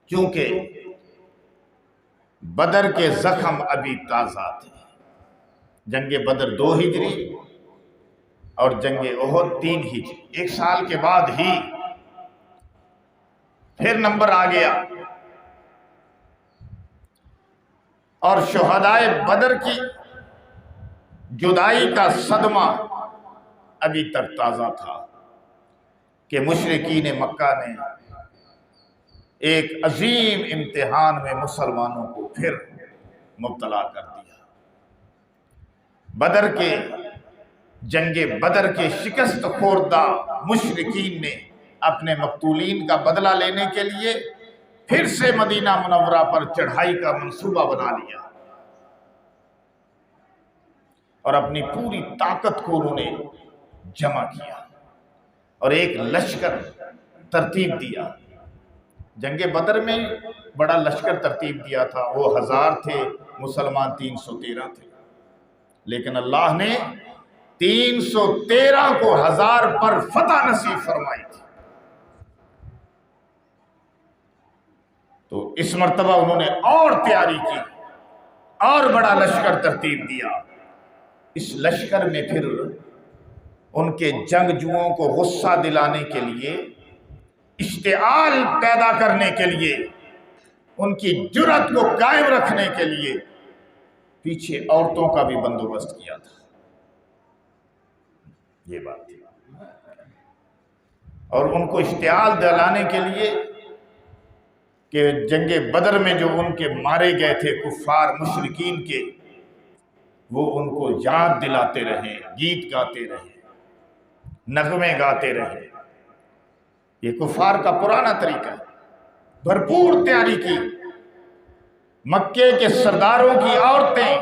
چونکہ بدر کے زخم ابھی تازہ تھے۔ جنگ بدر 2 ہجری اور جنگ احد 3 ہجری، 1 سال کے بعد ہی پھر نمبر آ گیا، اور شہدائے بدر کی جدائی کا صدمہ ابھی تک تازہ تھا کہ مشرکین مکہ نے ایک عظیم امتحان میں مسلمانوں کو پھر مبتلا کر دیا۔ بدر کے جنگ بدر کے شکست خوردہ مشرکین نے اپنے مقتولین کا بدلہ لینے کے لیے پھر سے مدینہ منورہ پر چڑھائی کا منصوبہ بنا لیا، اور اپنی پوری طاقت کو انہوں نے جمع کیا اور ایک لشکر ترتیب دیا۔ جنگ بدر میں بڑا لشکر ترتیب دیا تھا، وہ 1000 تھے، مسلمان 313 تھے، لیکن اللہ نے 313 کو 1000 پر فتح نصیب فرمائی تھی۔ تو اس مرتبہ انہوں نے اور تیاری کی اور بڑا لشکر ترتیب دیا۔ اس لشکر میں پھر ان کے جنگجوؤں کو غصہ دلانے کے لیے، اشتعال پیدا کرنے کے لیے، ان کی جرأت کو قائم رکھنے کے لیے پیچھے عورتوں کا بھی بندوبست کیا تھا۔ یہ بات تھی، اور ان کو اشتعال دلانے کے لیے کہ جنگ بدر میں جو ان کے مارے گئے تھے کفار مشرکین کے، وہ ان کو یاد دلاتے رہے، گیت گاتے رہے، نغمے گاتے رہے۔ یہ کفار کا پرانا طریقہ ہے۔ بھرپور تیاری کی، مکے کے سرداروں کی عورتیں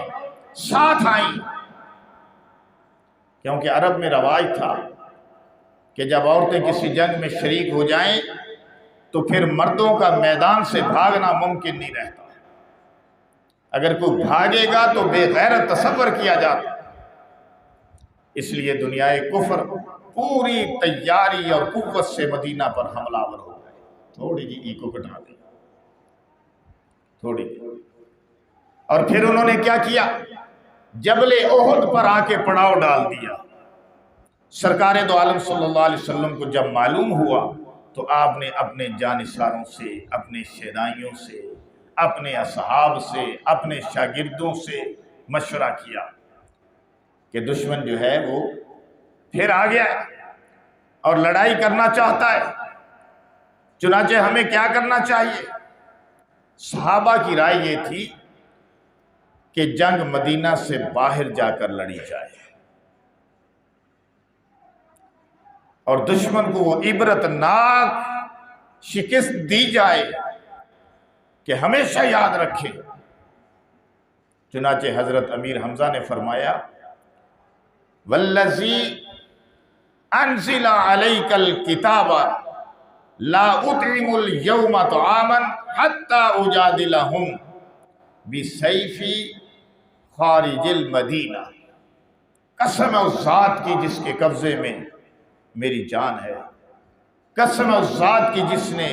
ساتھ آئیں، کیونکہ عرب میں رواج تھا کہ جب عورتیں کسی جنگ میں شریک ہو جائیں تو پھر مردوں کا میدان سے بھاگنا ممکن نہیں رہتا۔ اگر کوئی بھاگے گا تو بے غیرت تصور کیا جاتا۔ اس لیے دنیائے کفر پوری تیاری اور قوت سے مدینہ پر حملہ آور ہو گئے۔ تھوڑی جی ایکو کٹا دی، تھوڑی۔ اور پھر انہوں نے کیا کیا؟ جبل احد پر آ کے پڑاؤ ڈال دیا۔ سرکار دو عالم صلی اللہ علیہ وسلم کو جب معلوم ہوا تو آپ نے اپنے جانثاروں سے، اپنے شیدائیوں سے، اپنے اصحاب سے، اپنے شاگردوں سے مشورہ کیا کہ دشمن جو ہے وہ پھر آ گیا ہے اور لڑائی کرنا چاہتا ہے، چنانچہ ہمیں کیا کرنا چاہیے؟ صحابہ کی رائے یہ تھی کہ جنگ مدینہ سے باہر جا کر لڑی جائے اور دشمن کو وہ عبرتناک شکست دی جائے کہ ہمیشہ یاد رکھے۔ چنانچہ حضرت امیر حمزہ نے فرمایا، والذی انزل علیک الکتاب لا اطعم اليوم طعاما حتی اجادلہم بسیفی خارج المدینہ۔ قسم اس ذات کی جس کے قبضے میں میری جان ہے، قسم اس ذات کی جس نے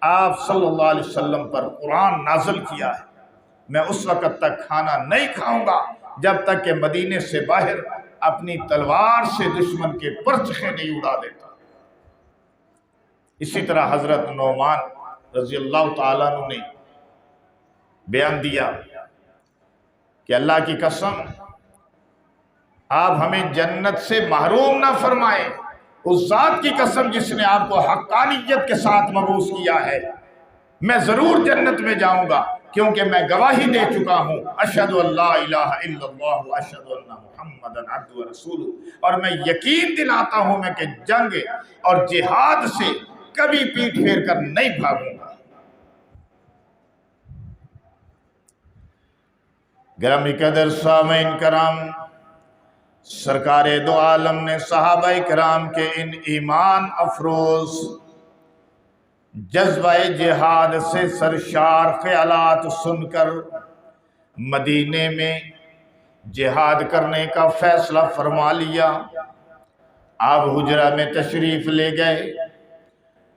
آپ صلی اللہ علیہ وسلم پر قرآن نازل کیا ہے، میں اس وقت تک کھانا نہیں کھاؤں گا جب تک کہ مدینے سے باہر اپنی تلوار سے دشمن کے پرچخے نہیں اڑا دیتا۔ اسی طرح حضرت نعمان رضی اللہ تعالیٰ عنہ نے بیان دیا کہ اللہ کی قسم آپ ہمیں جنت سے محروم نہ فرمائے، اس ذات کی قسم جس نے آپ کو حقانیت کے ساتھ مبعوث کیا ہے، میں ضرور جنت میں جاؤں گا، کیونکہ میں گواہی دے چکا ہوں اشہد ان لا الہ الا اللہ واشہد ان محمدا عبدہ ورسولہ، اور میں یقین دلاتا ہوں میں کہ جنگ اور جہاد سے کبھی پیٹ پھیر کر نہیں بھاگوں گا۔ گرامی قدر سامعین کرام، سرکار دو عالم نے صحابہ کرام کے ان ایمان افروز جذبہ جہاد سے سرشار خیالات سن کر مدینے میں جہاد کرنے کا فیصلہ فرما لیا۔ آپ حجرہ میں تشریف لے گئے،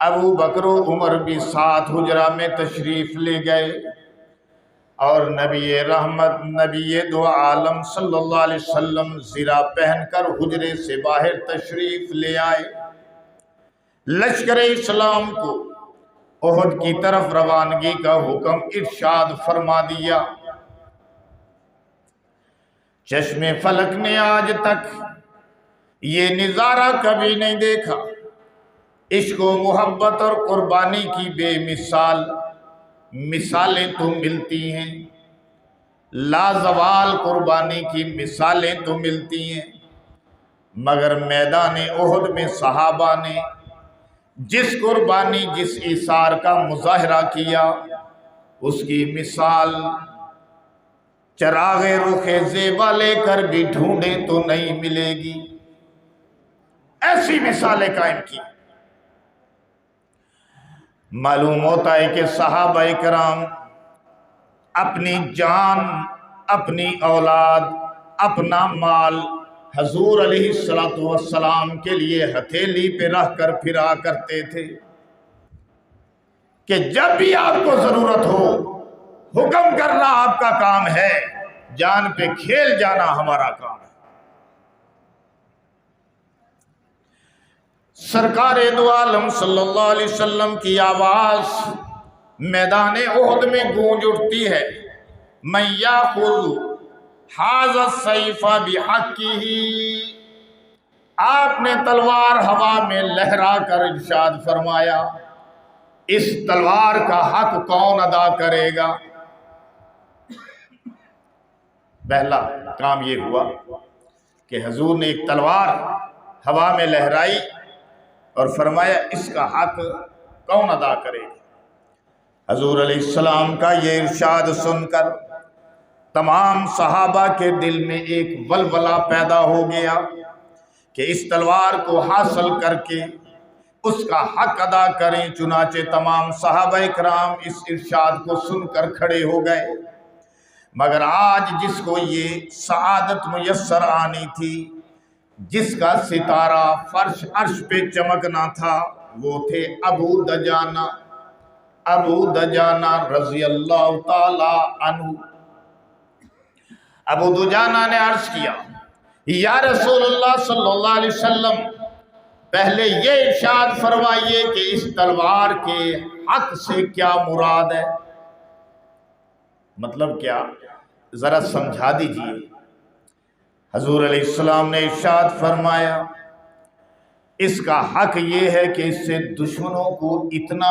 ابو بکر و عمر بھی ساتھ حجرہ میں تشریف لے گئے اور نبی رحمت نبی دو عالم صلی اللہ علیہ وسلم زرہ پہن کر حجرے سے باہر تشریف لے آئے۔ لشکر اسلام کو احد کی طرف روانگی کا حکم ارشاد فرما دیا۔ چشم فلک نے آج تک یہ نظارہ کبھی نہیں دیکھا، عشق و محبت اور قربانی کی بے مثال مثالیں تو ملتی ہیں، لازوال قربانی کی مثالیں تو ملتی ہیں، مگر میدان احد میں صحابہ نے جس قربانی جس ایثار کا مظاہرہ کیا اس کی مثال چراغ رخ زیبا لے کر بھی ڈھونڈے تو نہیں ملے گی۔ ایسی مثالیں قائم کی۔ معلوم ہوتا ہے کہ صحابہ کرام اپنی جان، اپنی اولاد، اپنا مال حضور علیہ السلام کے لیے ہتھیلی پہ رکھ کر پھرا کرتے تھے کہ جب بھی آپ کو ضرورت ہو حکم کرنا آپ کا کام ہے، جان پہ کھیل جانا ہمارا کام ہے۔ سرکار دو عالم صلی اللہ علیہ وسلم کی آواز میدان احد میں گونج اٹھتی ہے، من یاخذ ھذا السیف بحقہ۔ آپ نے تلوار ہوا میں لہرا کر ارشاد فرمایا، اس تلوار کا حق کون ادا کرے گا؟ پہلا کام یہ ہوا کہ حضور نے ایک تلوار ہوا میں لہرائی اور فرمایا اس کا حق کون ادا کرے گا؟ حضور علیہ السلام کا یہ ارشاد سن کر تمام صحابہ کے دل میں ایک ولولہ پیدا ہو گیا کہ اس تلوار کو حاصل کر کے اس کا حق ادا کریں۔ چنانچہ تمام صحابہ کرام اس ارشاد کو سن کر کھڑے ہو گئے، مگر آج جس کو یہ سعادت میسر آنی تھی، جس کا ستارہ فرش عرش پہ چمکنا تھا، وہ تھے ابو دجانہ رضی اللہ تعالی عنہ۔ ابو دجانہ نے عرض کیا، یا رسول اللہ صلی اللہ علیہ وسلم، پہلے یہ ارشاد فرمائیے کہ اس تلوار کے حق سے کیا مراد ہے؟ مطلب کیا؟ ذرا سمجھا دیجئے۔ حضور علیہ السلام نے ارشاد فرمایا، اس کا حق یہ ہے کہ اس سے دشمنوں کو اتنا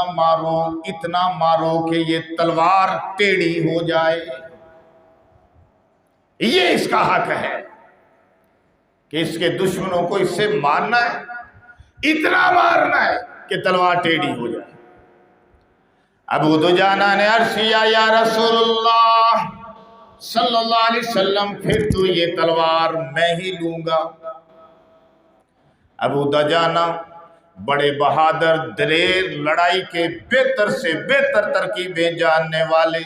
مارو کہ یہ تلوار ٹیڑھی ہو جائے۔ یہ اس کا حق ہے کہ اس کے دشمنوں کو اس سے مارنا ہے، اتنا مارنا ہے کہ تلوار ٹیڑھی ہو جائے۔ ابو دجانہ نے عرض کیا، یا رسول اللہ صلی اللہ علیہ وسلم، پھر تو یہ تلوار میں ہی لوں گا۔ ابو دجانہ بڑے بہادر، دلیر، لڑائی کے بہتر سے بہتر ترکیبیں جاننے والے،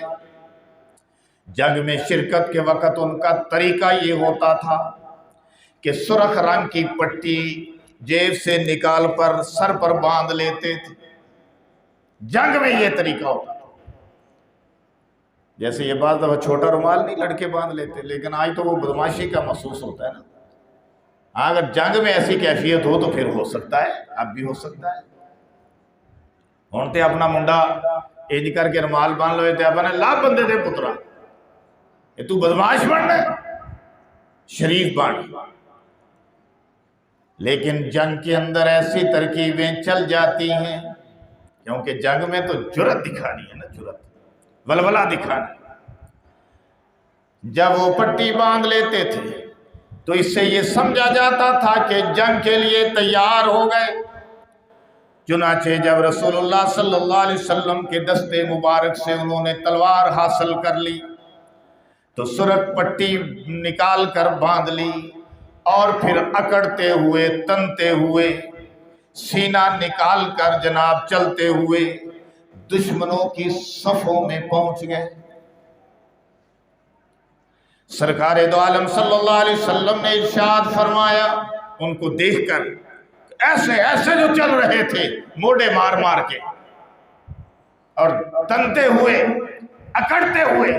جنگ میں شرکت کے وقت ان کا طریقہ یہ ہوتا تھا کہ سرخ رنگ کی پٹی جیب سے نکال پر سر پر باندھ لیتے تھے۔ جنگ میں یہ طریقہ ہوتا تھا۔ جیسے یہ بعض دفعہ چھوٹا رومال نہیں لڑکے باندھ لیتے، لیکن آج تو وہ بدماشی کا محسوس ہوتا ہے نا۔ اگر جنگ میں ایسی کیفیت ہو تو پھر ہو سکتا ہے، اب بھی ہو سکتا ہے۔ ہوں تے اپنا منڈا ایج کر کے رومال باندھ لوے تے اپنے لا بندے دے پترا، یہ تو بدماش بننا ہے، شریف بن۔ لیکن جنگ کے اندر ایسی ترکیبیں چل جاتی ہیں، کیونکہ جنگ میں تو جرأت دکھانی ہے نا، جرأت، ولولہ دکھانا ہے۔ جب وہ پٹی باندھ لیتے تھے تو اس سے یہ سمجھا جاتا تھا کہ جنگ کے لیے تیار ہو گئے۔ چنانچہ جب رسول اللہ صلی اللہ علیہ وسلم کے دستے مبارک سے انہوں نے تلوار حاصل کر لی تو سرخ پٹی نکال کر باندھ لی، اور پھر اکڑتے ہوئے، تنتے ہوئے، سینہ نکال کر جناب چلتے ہوئے دشمنوں کی صفوں میں پہنچ گئے۔ سرکار دو عالم صلی اللہ علیہ وسلم نے ارشاد فرمایا ان کو دیکھ کر، ایسے ایسے جو چل رہے تھے موڑے مار مار کے اور تنتے ہوئے اکڑتے ہوئے،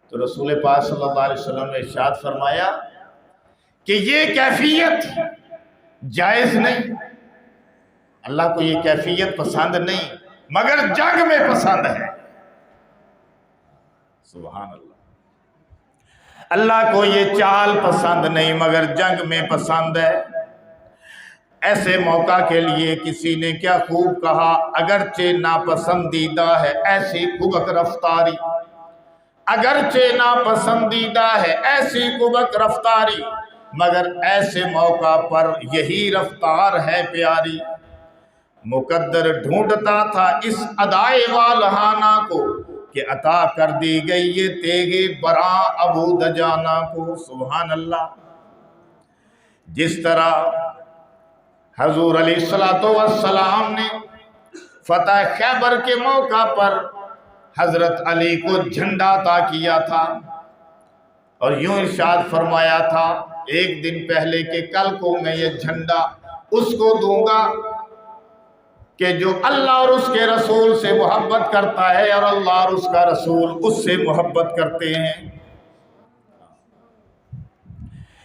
تو رسول پاک صلی اللہ علیہ وسلم نے ارشاد فرمایا کہ یہ کیفیت جائز نہیں، اللہ کو یہ کیفیت پسند نہیں، مگر جنگ میں پسند ہے۔ سبحان اللہ، اللہ کو یہ چال پسند نہیں مگر جنگ میں پسند ہے۔ ایسے موقع کے لیے کسی نے کیا خوب کہا، اگرچہ ناپسندیدہ ہے ایسی کبک رفتاری، اگرچہ ناپسندیدہ ہے ایسی کبک رفتاری، مگر ایسے موقع پر یہی رفتار ہے پیاری۔ مقدر ڈھونڈتا تھا اس ادائے والہانہ کو کہ عطا کر دی گئی یہ تیغِ براں ابو دجانہ کو۔ سبحان اللہ، جس طرح حضور علیہ السلام نے فتح خیبر کے موقع پر حضرت علی کو جھنڈا عطا کیا تھا اور یوں ارشاد فرمایا تھا ایک دن پہلے کہ کل کو میں یہ جھنڈا اس کو دوں گا کہ جو اللہ اور اس کے رسول سے محبت کرتا ہے اور اللہ اور اس کا رسول اس سے محبت کرتے ہیں۔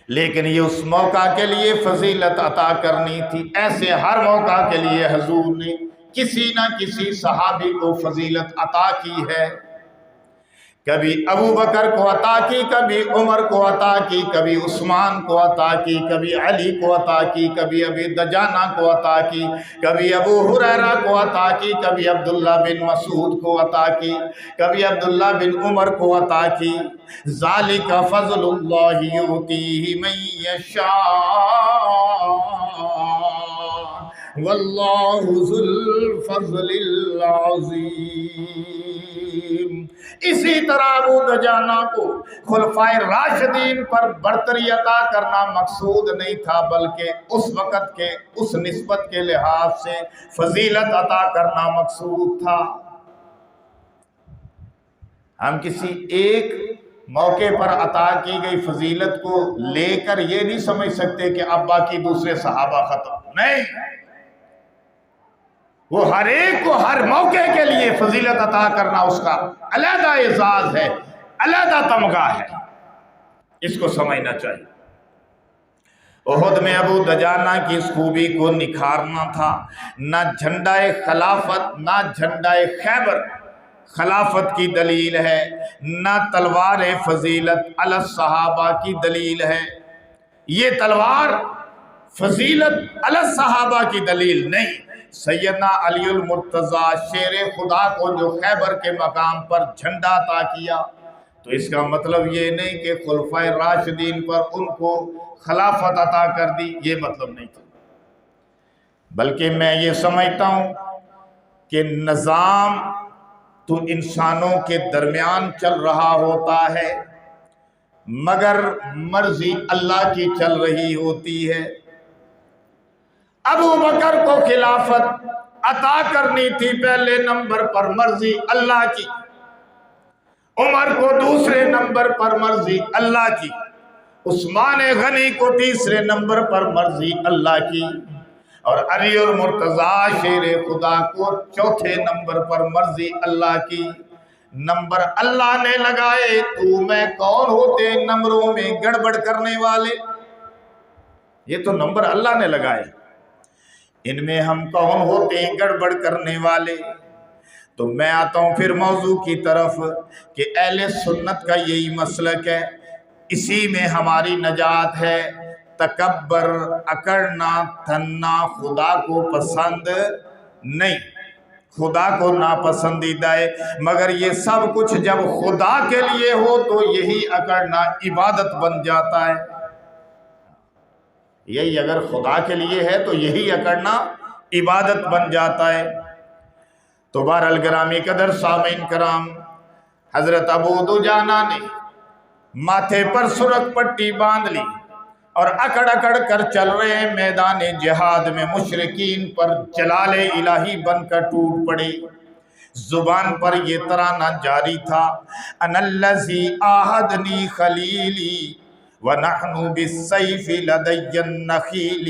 لیکن یہ اس موقع کے لیے فضیلت عطا کرنی تھی، ایسے ہر موقع کے لیے حضور نے کسی نہ کسی صحابی کو فضیلت عطا کی ہے۔ کبھی ابو بکر کو عطا کی، کبھی عمر کو عطا کی، کبھی عثمان کو عطا کی، کبھی علی کو عطا کی، کبھی ابی دجانہ کو عطا کی، کبھی ابو ہریرہ کو عطا کی، کبھی عبداللہ بن مسعود کو عطا کی، کبھی عبداللہ بن عمر کو عطا کی۔ ذالک فضل اللہ یؤتیہ من یشاء واللہ ذو الفضل العظیم۔ اسی طرح ابو دجانہ کو خلفائے راشدین پر برتری عطا کرنا مقصود نہیں تھا، بلکہ اس وقت کے اس نسبت کے لحاظ سے فضیلت عطا کرنا مقصود تھا۔ ہم کسی ایک موقع پر عطا کی گئی فضیلت کو لے کر یہ نہیں سمجھ سکتے کہ اب باقی دوسرے صحابہ ختم نہیں، وہ ہر ایک کو ہر موقع کے لیے فضیلت عطا کرنا اس کا علیحدہ اعزاز ہے، علیحدہ تمغہ ہے، اس کو سمجھنا چاہیے۔ احد میں ابو دجانہ کی اس خوبی کو نکھارنا تھا، نہ جھنڈا خلافت نہ جھنڈا خیبر خلافت کی دلیل ہے، نہ تلوار فضیلت علی الصحابہ کی دلیل ہے۔ یہ تلوار فضیلت علی الصحابہ کی دلیل نہیں۔ سیدنا علی المرتضیٰ شیر خدا کو جو خیبر کے مقام پر جھنڈا عطا کیا، تو اس کا مطلب یہ نہیں کہ خلفائے راشدین پر ان کو خلافت عطا کر دی، یہ مطلب نہیں تھا، بلکہ میں یہ سمجھتا ہوں کہ نظام تو انسانوں کے درمیان چل رہا ہوتا ہے مگر مرضی اللہ کی چل رہی ہوتی ہے۔ ابو بکر کو خلافت عطا کرنی تھی پہلے نمبر پر مرضی اللہ کی، عمر کو دوسرے نمبر پر مرضی اللہ کی، عثمان غنی کو تیسرے نمبر پر مرضی اللہ کی، اور علی المرتضیٰ شیر خدا کو چوتھے نمبر پر مرضی اللہ کی۔ نمبر اللہ نے لگائے، تو میں کون ہوتے نمبروں میں گڑبڑ کرنے والے؟ یہ تو نمبر اللہ نے لگائے، ان میں ہم کون ہوتے ہیں گڑبڑ کرنے والے؟ تو میں آتا ہوں پھر موضوع کی طرف کہ اہل سنت کا یہی مسلک ہے، اسی میں ہماری نجات ہے۔ تکبر، اکڑنا، تھنا خدا کو پسند نہیں، خدا کو ناپسندیدہ ہے، مگر یہ سب کچھ جب خدا کے لیے ہو تو یہی اکڑنا عبادت بن جاتا ہے۔ یہی اگر خدا کے لیے ہے تو یہی اکڑنا عبادت بن جاتا ہے۔ تو بہرحال گرامی قدر سامعین کرام، حضرت ابو دجانہ نے ماتھے پر سرخ پٹی باندھ لی اور اکڑ اکڑ کر چل رہے میدان جہاد میں مشرکین پر جلال الہی بن کر ٹوٹ پڑے۔ زبان پر یہ ترانہ جاری تھا، انا الذی عاہدنی خلیلی وَنَحْنُ بِالسَّيْفِ لَدَيَّ النَّخِيلِ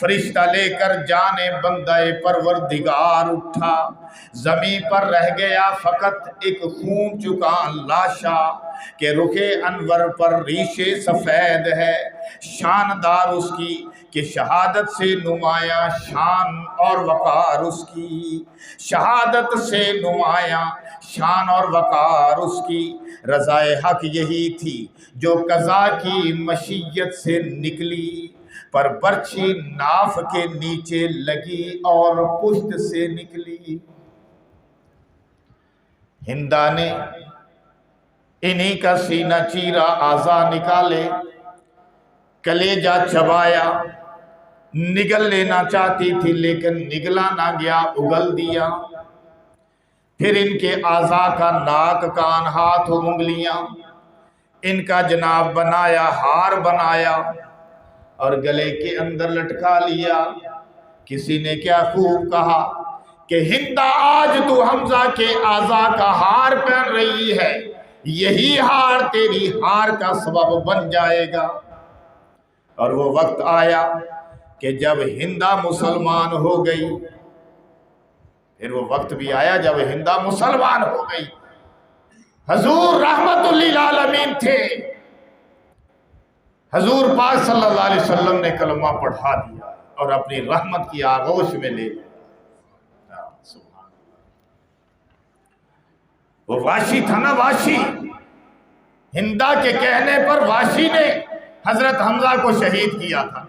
فرشتہ لے کر جانے بندہ پروردگار اٹھا، زمین پر رہ گیا فقط ایک خون چکان لاشا کہ رخ انور پر ریشے سفید ہے، شاندار اس کی کہ شہادت سے نمایاں شان اور وقار اس کی، شہادت سے نمایاں شان اور وقار اس کی، رضائے حق یہی تھی جو قضا کی مشیت سے نکلی، پر برچھی ناف کے نیچے لگی اور پشت سے نکلی۔ ہندا نے انہی کا سینہ چیرا، اعضا نکالے، کلیجہ چبایا، نگل لینا چاہتی تھی لیکن نگلا نہ گیا، اگل دیا۔ پھر ان کے اعضا کا ناک کان ہاتھ و انگلیاں ان کا جناب بنایا، ہار بنایا اور گلے کے اندر لٹکا لیا۔ کسی نے کیا خوب کہا کہ ہندا آج تو حمزہ کے اعضا کا ہار پہن رہی ہے، یہی ہار تیری ہار کا سبب بن جائے گا۔ اور وہ وقت آیا کہ جب ہندا مسلمان ہو گئی، پھر وہ وقت بھی آیا جب ہندا مسلمان ہو گئی۔ حضور رحمت للعالمین تھے، حضور پاک صلی اللہ علیہ وسلم نے کلمہ پڑھا دیا اور اپنی رحمت کی آغوش میں لے لیا۔ وہ واشی تھا نا، واشی، ہندا کے کہنے پر واشی نے حضرت حمزہ کو شہید کیا تھا۔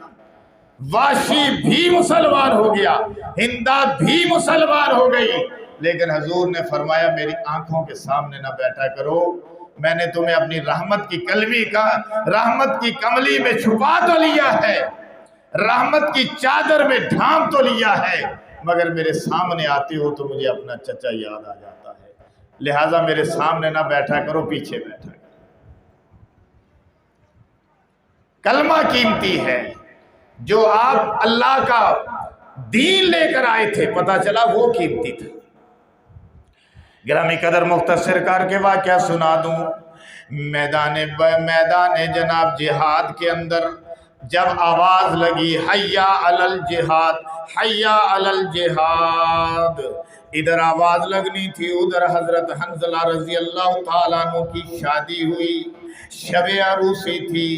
واشی بھی مسلمان ہو گیا، ہندا بھی مسلمان ہو گئی، لیکن حضور نے فرمایا میری آنکھوں کے سامنے نہ بیٹھا کرو، میں نے تمہیں اپنی رحمت کی کلمی کا، رحمت کی کملی میں چھپا تو لیا ہے، رحمت کی چادر میں ڈھانپ تو لیا ہے، مگر میرے سامنے آتے ہو تو مجھے اپنا چچا یاد آ جاتا ہے، لہٰذا میرے سامنے نہ بیٹھا کرو، پیچھے بیٹھا کرو۔ کلمہ قیمتی ہے، جو آپ اللہ کا دین لے کر آئے تھے، پتہ چلا وہ قیمتی تھا۔ گرامی قدر مختصر کر کے واقعہ سنا دوں، میدان جناب جہاد کے اندر جب آواز لگی حیا علی الجہاد، حیا علی الجہاد، ادھر آواز لگنی تھی، ادھر حضرت حنظلہ رضی اللہ تعالیٰ عنہ کی شادی ہوئی، شب عروسی تھی،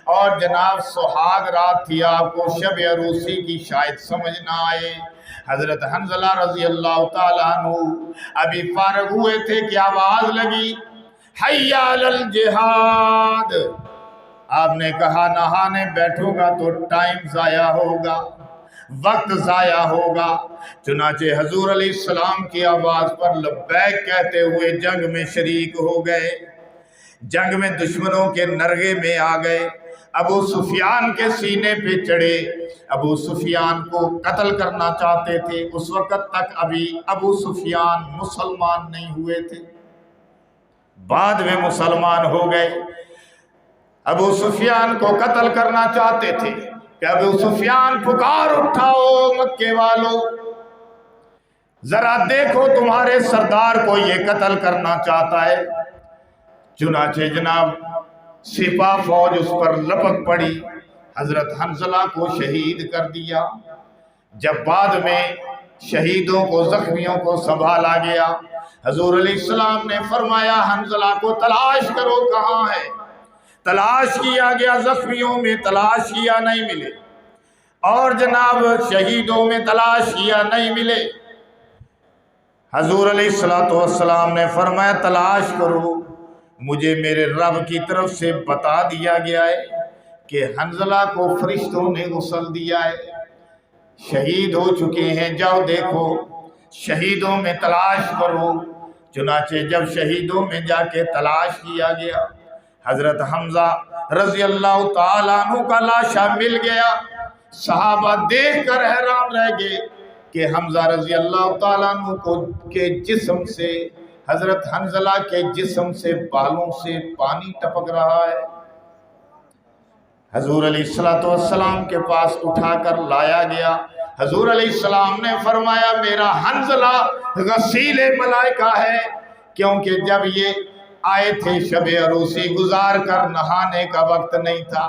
اور جناب سہاگ رات تھی، آپ کو شب عروسی کی شاید سمجھ نہ آئے۔ حضرت حنظلہ رضی اللہ تعالیٰ عنہ ابھی فارغ ہوئے تھے کہ آواز لگی حیا علی الجہاد۔ آپ نے کہا نہانے بیٹھوں گا تو ٹائم ضائع ہوگا، وقت ضائع ہوگا، چنانچہ حضور علیہ السلام کی آواز پر لبیک کہتے ہوئے جنگ میں شریک ہو گئے، جنگ میں دشمنوں کے نرغے میں آ گئے، ابو سفیان کے سینے پہ چڑھے، ابو سفیان کو قتل کرنا چاہتے تھے۔ اس وقت تک ابھی ابو سفیان مسلمان نہیں ہوئے تھے، بعد میں مسلمان ہو گئے۔ ابو سفیان کو قتل کرنا چاہتے تھے کہ ابو سفیان پکار اٹھاؤ مکے والو، ذرا دیکھو تمہارے سردار کو یہ قتل کرنا چاہتا ہے۔ چنانچہ جناب سپاہ فوج اس پر لپک پڑی، حضرت حنظلہ کو شہید کر دیا۔ جب بعد میں شہیدوں کو، زخمیوں کو سنبھالا گیا، حضور علیہ السلام نے فرمایا حنظلہ کو تلاش کرو کہاں ہے۔ تلاش کیا گیا، زخمیوں میں تلاش کیا نہیں ملے، اور جناب شہیدوں میں تلاش کیا نہیں ملے۔ حضور علیہ السلام نے فرمایا تلاش کرو، مجھے میرے رب کی طرف سے بتا دیا گیا ہے کہ حنظلہ کو فرشتوں نے غسل دیا ہے، شہید ہو چکے ہیں، جاؤ دیکھو، شہیدوں میں تلاش کرو۔ چنانچہ جب شہیدوں میں جا کے تلاش کیا گیا، حضرت حمزہ رضی اللہ تعالیٰ عنہ کا لاشا مل گیا۔ صحابہ دیکھ کر حیران رہ گئے کہ حمزہ رضی اللہ تعالیٰ عنہ کے جسم سے، حضرت حنظلہ کے جسم سے، بالوں سے پانی ٹپک رہا ہے۔ حضور علیہ السلام کے پاس اٹھا کر لایا گیا۔ حضور علیہ السلام نے فرمایا میرا حنظلہ غسیل ملائکہ ہے، کیونکہ جب یہ آئے تھے شب عروسی گزار کر، نہانے کا وقت نہیں تھا،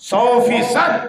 100%